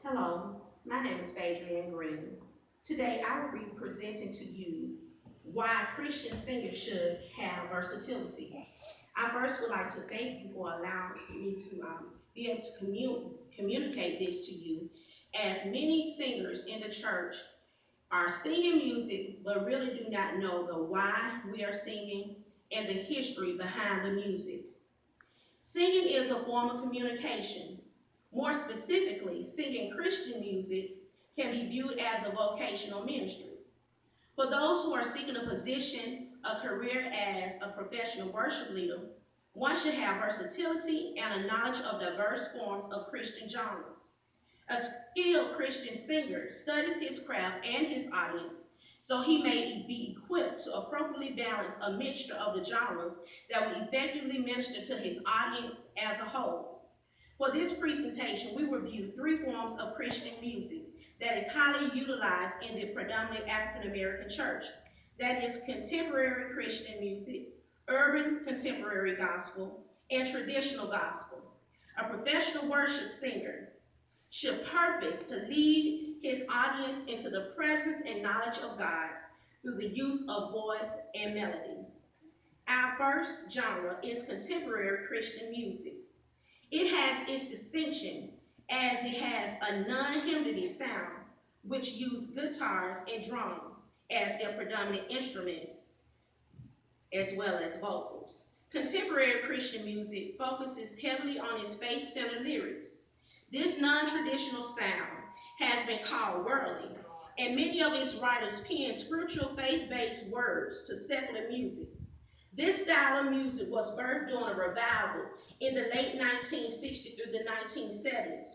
Hello, my name is Adrienne Green. Today I will be presenting to you why Christian singers should have versatility. I first would like to thank you for allowing me to be able to communicate this to you, as many singers in the church are singing music but really do not know the why we are singing and the history behind the music. Singing is a form of communication. More specifically, singing Christian music can be viewed as a vocational ministry. For those who are seeking a position, a career as a professional worship leader, one should have versatility and a knowledge of diverse forms of Christian genres. A skilled Christian singer studies his craft and his audience so he may be equipped to appropriately balance a mixture of the genres that will effectively minister to his audience as a whole. For this presentation, we review three forms of Christian music that is highly utilized in the predominant African American church. That is contemporary Christian music, urban contemporary gospel, and traditional gospel. A professional worship singer should purpose to lead his audience into the presence and knowledge of God through the use of voice and melody. Our first genre is contemporary Christian music. It has its distinction as it has a non-hymnody sound, which use guitars and drums as their predominant instruments, as well as vocals. Contemporary Christian music focuses heavily on its faith-centered lyrics. This non-traditional sound has been called worldly, and many of its writers pen spiritual faith-based words to secular music. This style of music was birthed during a revival in the late 1960s through the 1970s,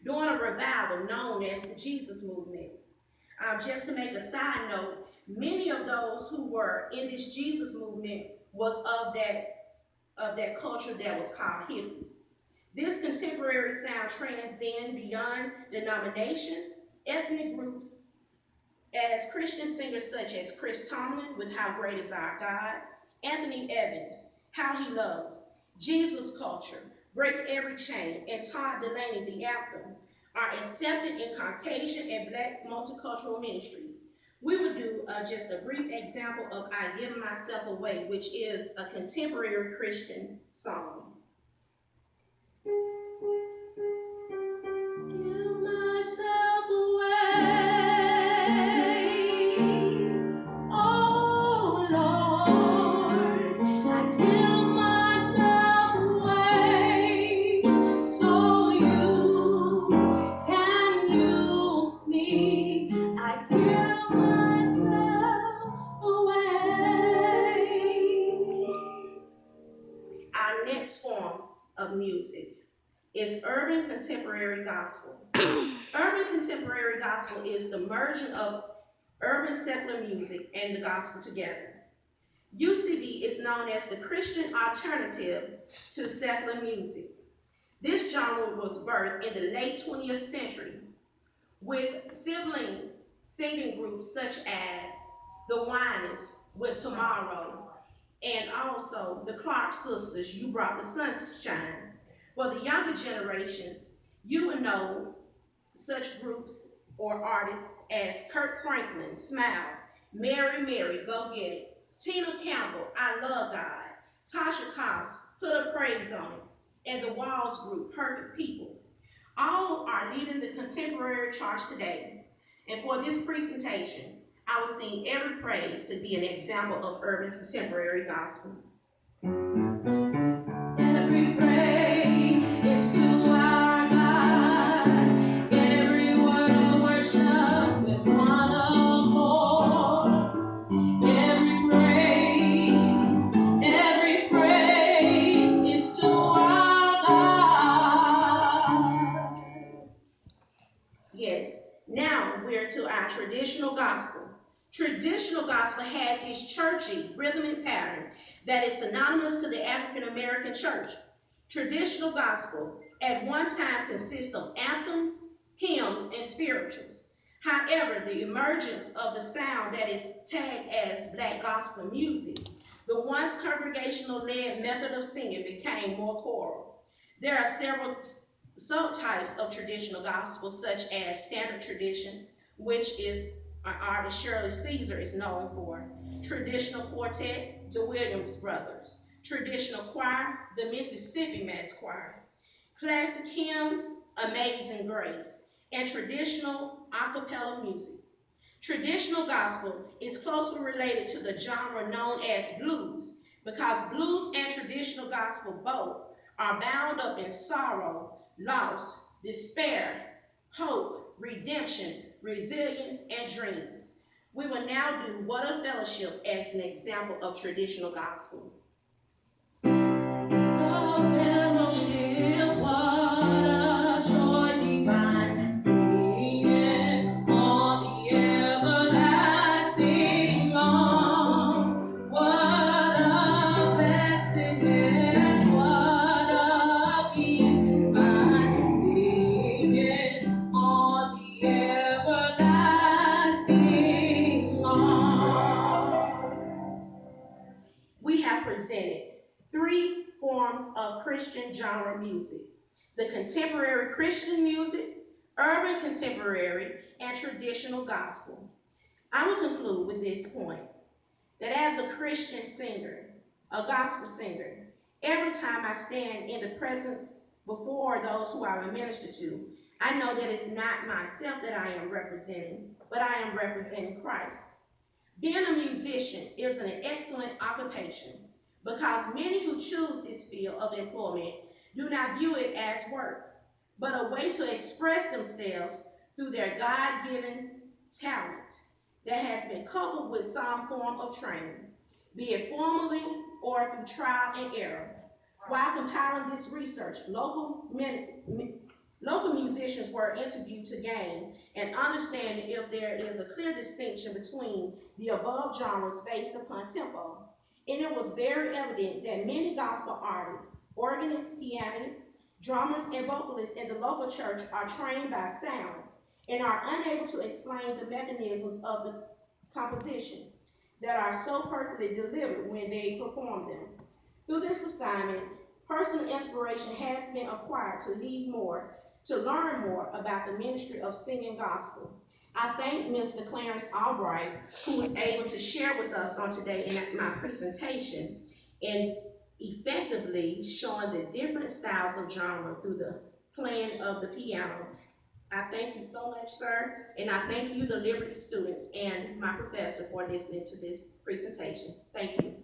during a revival known as the Jesus Movement. Just to make a side note, many of those who were in this Jesus Movement was of that culture that was called hippies. This contemporary sound transcends beyond denomination, ethnic groups, as Christian singers such as Chris Tomlin with How Great Is Our God, Anthony Evans, How He Loves, Jesus Culture, Break Every Chain, and Todd Delaney, The Anthem, are accepted in Caucasian and Black multicultural ministries. We will do just a brief example of I Give Myself Away, which is a contemporary Christian song. Give myself away. Oh Lord, I give myself away so you can use me. I give myself away. Our next form of music is urban contemporary gospel. Urban contemporary gospel is the merging of urban secular music and the gospel together. UCB is known as the Christian alternative to secular music. This genre was birthed in the late 20th century with sibling singing groups such as the Winans with Tomorrow and also the Clark Sisters, You Brought the Sunshine. For the younger generations, you will know such groups or artists as Kirk Franklin, Smile, Mary Mary, Go Get It, Tina Campbell, I Love God, Tasha Cobbs, Put a Praise on It, and the Walls Group, Perfect People. All are leading the contemporary charts today. And for this presentation, I will sing Every Praise to be an example of urban contemporary gospel. Every praise is to our God. Every word of worship with one accord. Every praise is to our God. Yes, now we're to our traditional gospel. Traditional gospel has its churchy rhythmic pattern that is synonymous to the African American church. Traditional gospel at one time consists of anthems, hymns, and spirituals. However, the emergence of the sound that is tagged as Black gospel music, the once congregational led method of singing, became more choral. There are several subtypes of traditional gospel, such as standard tradition, which is our artist Shirley Caesar is known for, traditional quartet, the Williams Brothers, traditional choir, the Mississippi Mass Choir, classic hymns, Amazing Grace, and traditional a cappella music. Traditional gospel is closely related to the genre known as blues because blues and traditional gospel both are bound up in sorrow, loss, despair, hope, redemption, resilience, and dreams. We will now do What a Fellowship as an example of traditional gospel. We have presented three forms of Christian genre music: the contemporary Christian music, urban contemporary, and traditional gospel. I will conclude with this point, that as a Christian singer, a gospel singer, every time I stand in the presence before those who I will minister to, I know that it's not myself that I am representing, but I am representing Christ. Being a musician is an excellent occupation because many who choose this field of employment do not view it as work, but a way to express themselves through their God-given talent that has been coupled with some form of training, be it formally or through trial and error. While compiling this research, local musicians were interviewed to gain an understanding if there is a clear distinction between the above genres based upon tempo. And it was very evident that many gospel artists, organists, pianists, drummers, and vocalists in the local church are trained by sound and are unable to explain the mechanisms of the composition that are so perfectly delivered when they perform them. Through this assignment, personal inspiration has been acquired to learn more about the ministry of singing gospel. I thank Mr. Clarence Albright, who was able to share with us on today in my presentation and effectively showing the different styles of genre through the playing of the piano. I thank you so much, sir, and I thank you, the Liberty students, and my professor for listening to this presentation. Thank you.